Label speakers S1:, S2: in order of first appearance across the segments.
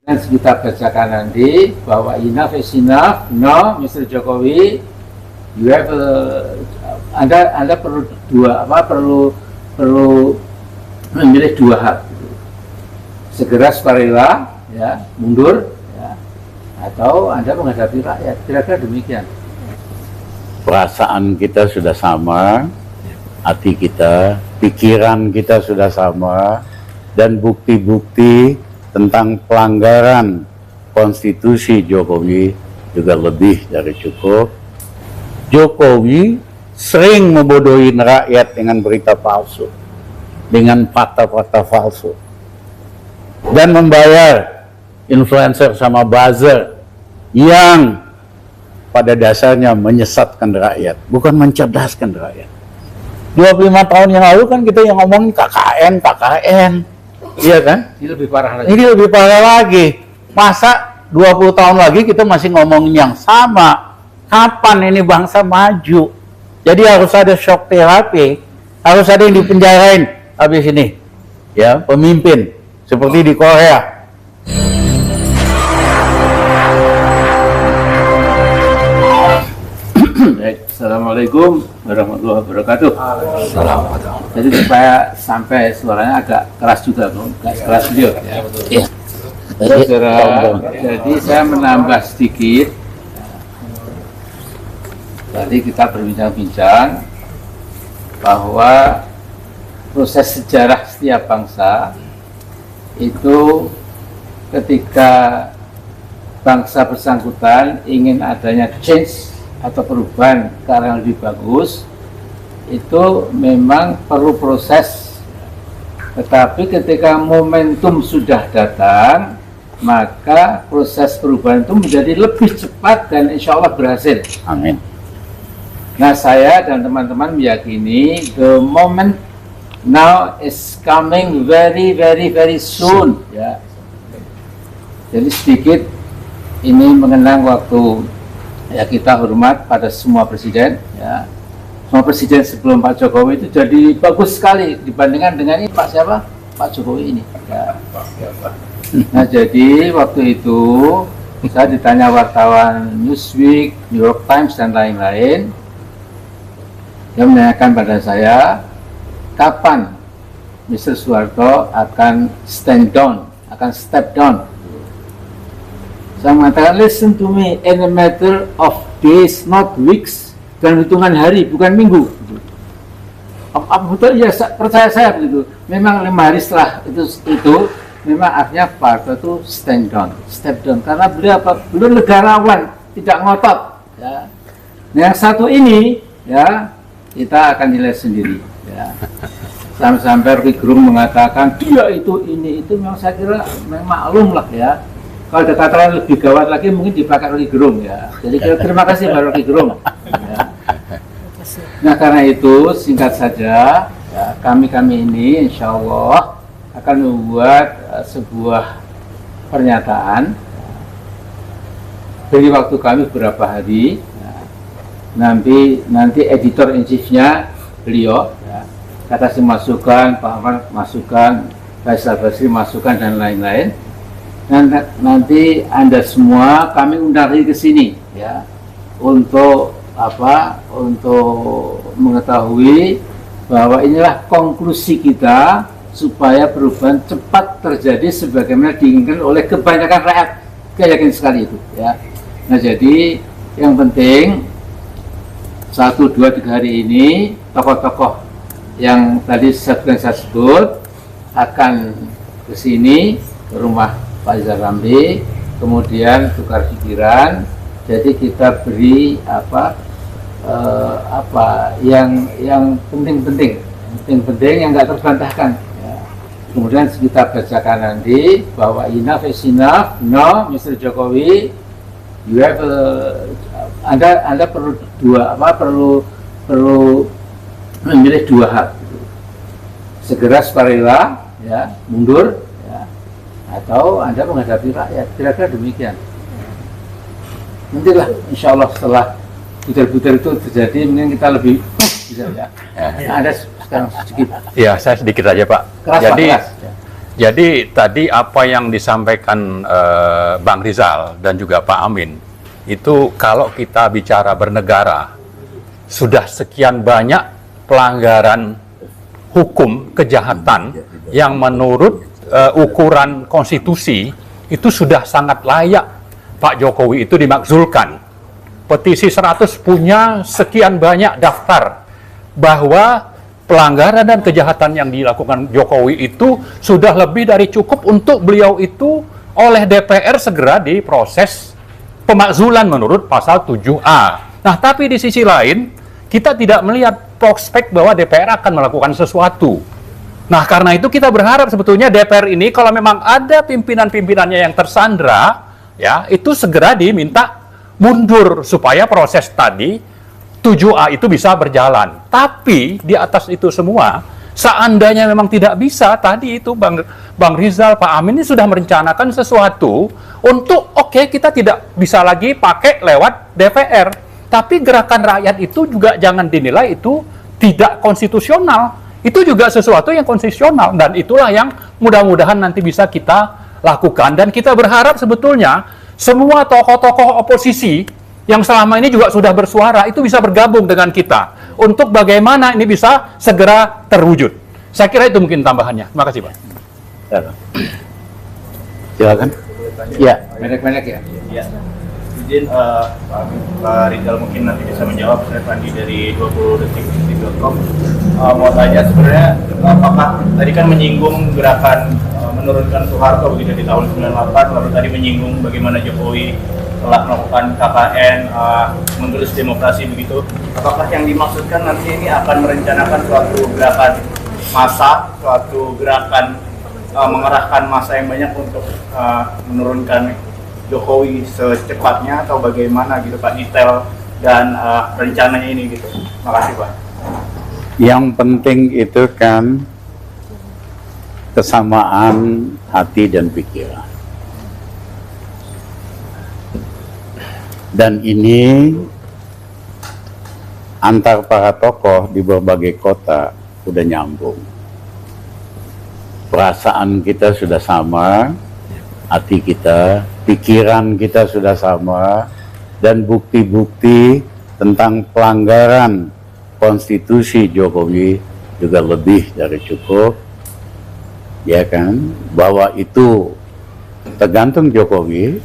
S1: Dan kita bacakan nanti bahwa enough is enough. No, Mr. Jokowi, you have Anda perlu perlu memilih dua hal. Segera sukarela, ya, mundur, ya, atau Anda menghadapi rakyat. Kira-kira demikian.
S2: Perasaan kita sudah sama, hati kita, pikiran kita sudah sama, dan bukti-bukti tentang pelanggaran konstitusi Jokowi juga lebih dari cukup. Jokowi sering membodohi rakyat dengan berita palsu, dengan fakta-fakta palsu, dan membayar influencer sama buzzer yang pada dasarnya menyesatkan rakyat, bukan mencerdaskan rakyat. 25 tahun yang lalu kan kita yang ngomongin KKN, iya kan?
S1: Ini lebih parah lagi.
S2: Ini lebih parah lagi. Masa 20 tahun lagi kita masih ngomongin yang sama? Kapan ini bangsa maju? Jadi harus ada shock terapi, harus ada yang dipenjarain habis ini. Ya, pemimpin seperti di Korea.
S1: Assalamualaikum warahmatullahi wabarakatuh. Jadi supaya sampai suaranya agak keras juga, Bung. Agak keras beliau. Ya. Saudara, jadi saya menambah sedikit. Tadi kita berbincang-bincang bahwa proses sejarah setiap bangsa itu ketika bangsa bersangkutan ingin adanya change atau perubahan ke arah yang lebih bagus, itu memang perlu proses. Tetapi ketika momentum sudah datang, maka proses perubahan itu menjadi lebih cepat dan insya Allah berhasil.
S2: Amin.
S1: Nah, saya dan teman-teman meyakini the moment now is coming very soon. Ya. Jadi sedikit ini mengenang waktu ya kita hormat pada semua presiden, ya. Semua presiden sebelum Pak Jokowi itu jadi bagus sekali dibandingkan dengan ini Pak siapa? Pak Jokowi ini. Ya. Nah, jadi waktu itu saya ditanya wartawan Newsweek, New York Times dan lain-lain. Dia menanyakan pada saya, kapan Mr. Soeharto akan stand down, akan step down. Saya mengatakan, listen to me, in a matter of days, not weeks, dan hitungan hari, bukan minggu. Apa betul? Ya, percaya saya begitu. Memang 5 hari setelah itu memang artinya Pak Harto itu stand down, step down, karena beliau negarawan, tidak ngotot. Ya. Nah, yang satu ini, ya, kita akan nilai sendiri. Ya. Sampai Rocky Gerung mengatakan dia itu ini itu, memang saya kira memang maklum lah ya. Kalau ada kata lebih gawat lagi mungkin dipakai Rocky Gerung ya. Jadi terima kasih Pak Rocky Gerung. Ya. Nah, karena itu singkat saja ya, kami ini insya Allah akan membuat sebuah pernyataan. Beri waktu kami beberapa hari. Nanti editor in chiefnya beliau ya, kasih masukan, Pak Ahmad masukan, Faisal Basri masukan dan lain-lain. Nanti Anda semua kami undang lagi ke sini ya untuk apa? Untuk mengetahui bahwa inilah konklusi kita supaya perubahan cepat terjadi sebagaimana diinginkan oleh kebanyakan rakyat. Saya yakin sekali itu ya. Nah, jadi yang penting 1, 2, 3 hari ini tokoh-tokoh yang tadi saya sebut akan ke sini, ke rumah Pak Rizal Ramli, kemudian tukar pikiran. Jadi kita beri yang penting yang nggak terbantahkan. Ya. Kemudian kita bacakan nanti bahwa enough is enough. No, Mr. Jokowi, you have Anda perlu memilih dua hal. Segera sukarela, ya, mundur, ya, atau Anda menghadapi rakyat. Kira-kira demikian. Nantilah, insya Allah setelah butir-butir itu terjadi, mungkin kita lebih bisa ya. Ada sekarang sedikit.
S3: Ya, saya sedikit aja Pak.
S1: Keras,
S3: jadi
S1: keras.
S3: Jadi tadi apa yang disampaikan Bang Rizal dan juga Pak Amin, itu kalau kita bicara bernegara, sudah sekian banyak pelanggaran hukum, kejahatan yang menurut ukuran konstitusi itu sudah sangat layak Pak Jokowi itu dimakzulkan. Petisi 100 punya sekian banyak daftar bahwa pelanggaran dan kejahatan yang dilakukan Jokowi itu sudah lebih dari cukup untuk beliau itu oleh DPR segera diproses pemakzulan menurut pasal 7A. Nah, tapi di sisi lain, kita tidak melihat prospek bahwa DPR akan melakukan sesuatu. Nah, karena itu kita berharap sebetulnya DPR ini kalau memang ada pimpinan-pimpinannya yang tersandra, ya, itu segera diminta mundur supaya proses tadi 7A itu bisa berjalan. Tapi di atas itu semua, seandainya memang tidak bisa, tadi itu Bang Rizal, Pak Amin ini sudah merencanakan sesuatu untuk oke, kita tidak bisa lagi pakai lewat DPR. Tapi gerakan rakyat itu juga jangan dinilai itu tidak konstitusional. Itu juga sesuatu yang konstitusional dan itulah yang mudah-mudahan nanti bisa kita lakukan. Dan kita berharap sebetulnya semua tokoh-tokoh oposisi yang selama ini juga sudah bersuara itu bisa bergabung dengan kita untuk bagaimana ini bisa segera terwujud. Saya kira itu mungkin tambahannya. Terima kasih, Pak.
S2: Silakan. Ya,
S1: Pendek-pendek ya.
S4: Ya, izin Pak Rizal mungkin nanti bisa menjawab. Saya Pandi dari 20detik.com. Mau tanya sebenarnya apakah tadi kan menyinggung gerakan menurunkan Soeharto begitu di tahun 98, lalu tadi menyinggung bagaimana Jokowi telah melakukan KKN, menggerus demokrasi begitu. Apakah yang dimaksudkan nanti ini akan merencanakan suatu gerakan massa, suatu gerakan mengerahkan massa yang banyak untuk menurunkan Jokowi secepatnya atau bagaimana gitu Pak, detail dan rencananya ini gitu. Makasih Pak.
S2: yang penting itu kan kesamaan hati dan pikiran. Dan ini antar para tokoh di berbagai kota sudah nyambung. Perasaan kita sudah sama, hati kita, pikiran kita sudah sama, dan bukti-bukti tentang pelanggaran konstitusi Jokowi juga lebih dari cukup. Ya kan, bahwa itu tergantung Jokowi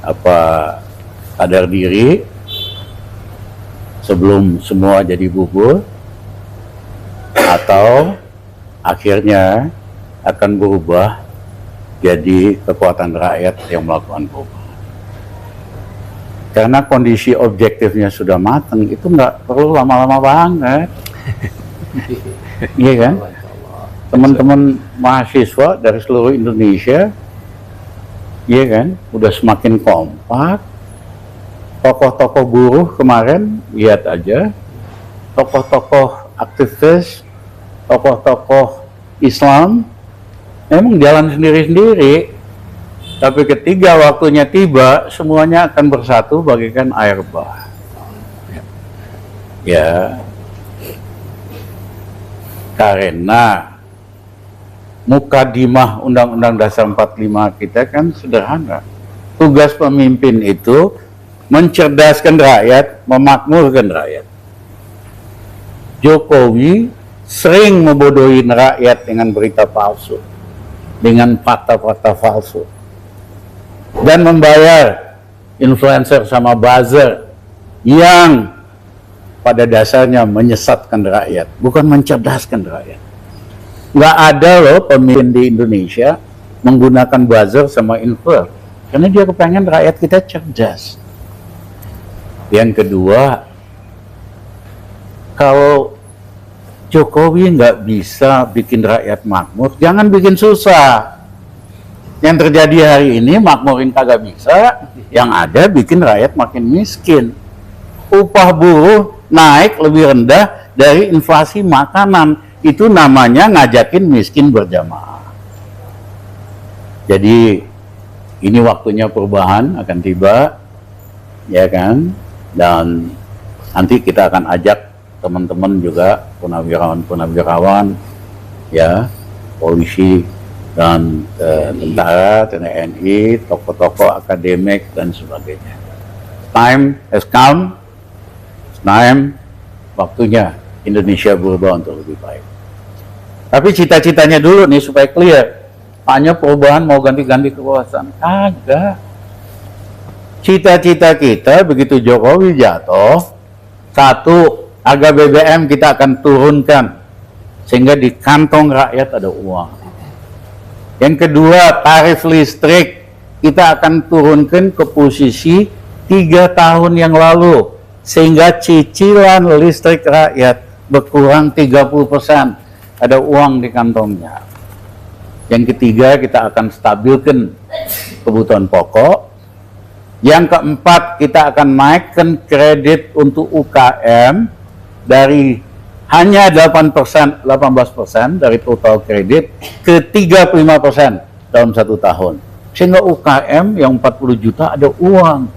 S2: apa sadar diri sebelum semua jadi bubur atau akhirnya akan berubah jadi kekuatan rakyat yang melakukan perubahan. Karena kondisi objektifnya sudah matang, itu nggak perlu lama-lama banget. Iya kan? Teman-teman mahasiswa dari seluruh Indonesia, iya kan, udah semakin kompak. Tokoh-tokoh buruh kemarin, lihat aja, tokoh-tokoh aktivis, tokoh-tokoh Islam, memang jalan sendiri-sendiri. Tapi ketika waktunya tiba, semuanya akan bersatu bagaikan air bah. Ya, karena mukadimah Undang-Undang Dasar 45 kita kan sederhana. Tugas pemimpin itu mencerdaskan rakyat, memakmurkan rakyat. Jokowi sering membodohi rakyat dengan berita palsu, dengan fakta-fakta palsu, dan membayar influencer sama buzzer yang pada dasarnya menyesatkan rakyat, bukan mencerdaskan rakyat. Nggak ada loh pemimpin di Indonesia menggunakan buzzer sama influencer, karena dia kepengen rakyat kita cerdas. Yang kedua, kalau Jokowi nggak bisa bikin rakyat makmur, jangan bikin susah. Yang terjadi hari ini makmurin kagak bisa, yang ada bikin rakyat makin miskin. Upah buruh naik lebih rendah dari inflasi makanan, itu namanya ngajakin miskin berjamaah. Jadi ini waktunya perubahan akan tiba, ya kan? Dan nanti kita akan ajak teman-teman juga, purnawirawan-purnawirawan, ya, polisi, dan tentara, TNI, tokoh-tokoh akademik dan sebagainya. Time has come, time waktunya Indonesia berubah untuk lebih baik. Tapi cita-citanya dulu nih supaya clear, hanya perubahan mau ganti-ganti kekuasaan, kagak. Cita-cita kita begitu Jokowi jatuh, satu, harga BBM kita akan turunkan sehingga di kantong rakyat ada uang. Yang kedua, tarif listrik kita akan turunkan ke posisi 3 tahun yang lalu sehingga cicilan listrik rakyat berkurang 30%, ada uang di kantongnya. Yang ketiga, kita akan stabilkan kebutuhan pokok. Yang keempat, kita akan naikkan kredit untuk UKM dari hanya 18% dari total kredit ke 35% dalam 1 tahun. Sehingga UKM yang 40 juta ada uang.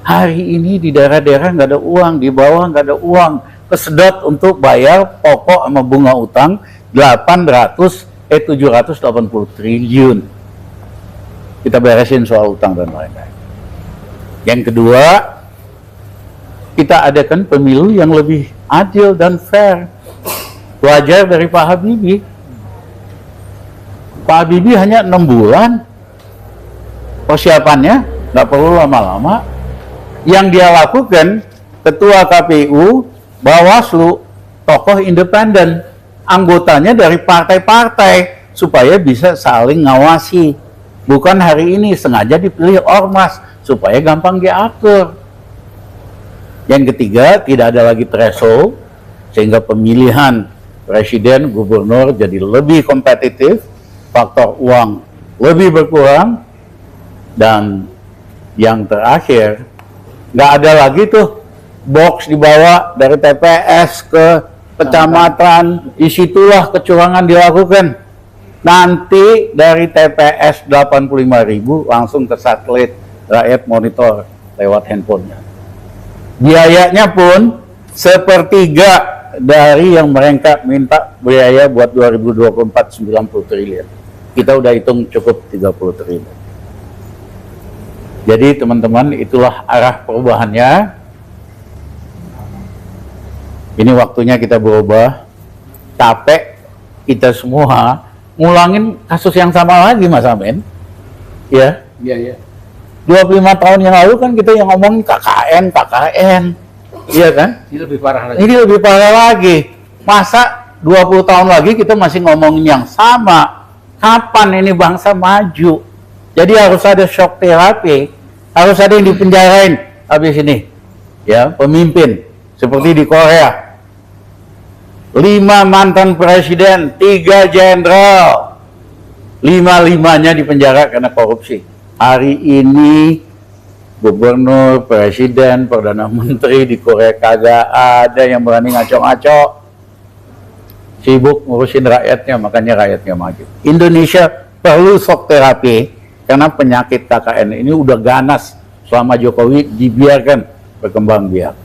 S2: Hari ini di daerah-daerah nggak ada uang, di bawah nggak ada uang. Kesedot untuk bayar pokok sama bunga utang 780 triliun. Kita beresin soal utang dan lain-lain. Yang kedua, kita adakan pemilu yang lebih adil dan fair. Belajar dari Pak Habibie. Pak Habibie hanya 6 bulan persiapannya, nggak perlu lama-lama. Yang dia lakukan, Ketua KPU, Bawaslu, tokoh independen, anggotanya dari partai-partai supaya bisa saling ngawasi. Bukan hari ini sengaja dipilih ormas supaya gampang diatur. Yang ketiga, tidak ada lagi threshold sehingga pemilihan presiden, gubernur jadi lebih kompetitif, faktor uang lebih berkurang, dan yang terakhir, nggak ada lagi tuh box dibawa dari TPS ke kecamatan, disitulah kecurangan dilakukan. Nanti dari TPS 85.000 langsung ke satelit, rakyat monitor lewat handphonenya. Biayanya pun sepertiga dari yang mereka minta biaya buat 2024 90 triliun. Kita udah hitung cukup 30 triliun. Jadi teman-teman, itulah arah perubahannya. Ini waktunya kita berubah. Capek kita semua ngulangin kasus yang sama lagi, Mas Amin. Ya.
S1: Iya.
S2: 25 tahun yang lalu kan kita yang ngomongin KKN. Iya kan?
S1: Ini lebih parah lagi.
S2: Ini lebih parah lagi. Masa 20 tahun lagi kita masih ngomongin yang sama? Kapan ini bangsa maju? Jadi harus ada shock terapi, harus ada yang dipenjarain habis ini. Ya, pemimpin seperti di Korea. 5 mantan presiden, 3 jenderal. 5-5-nya dipenjara karena korupsi. Hari ini gubernur, presiden, perdana menteri di Korea kagak ada yang berani ngaco-ngaco. Sibuk ngurusin rakyatnya, makanya rakyatnya maju. Indonesia perlu shock terapi karena penyakit KKN ini udah ganas selama Jokowi dibiarkan berkembang biak.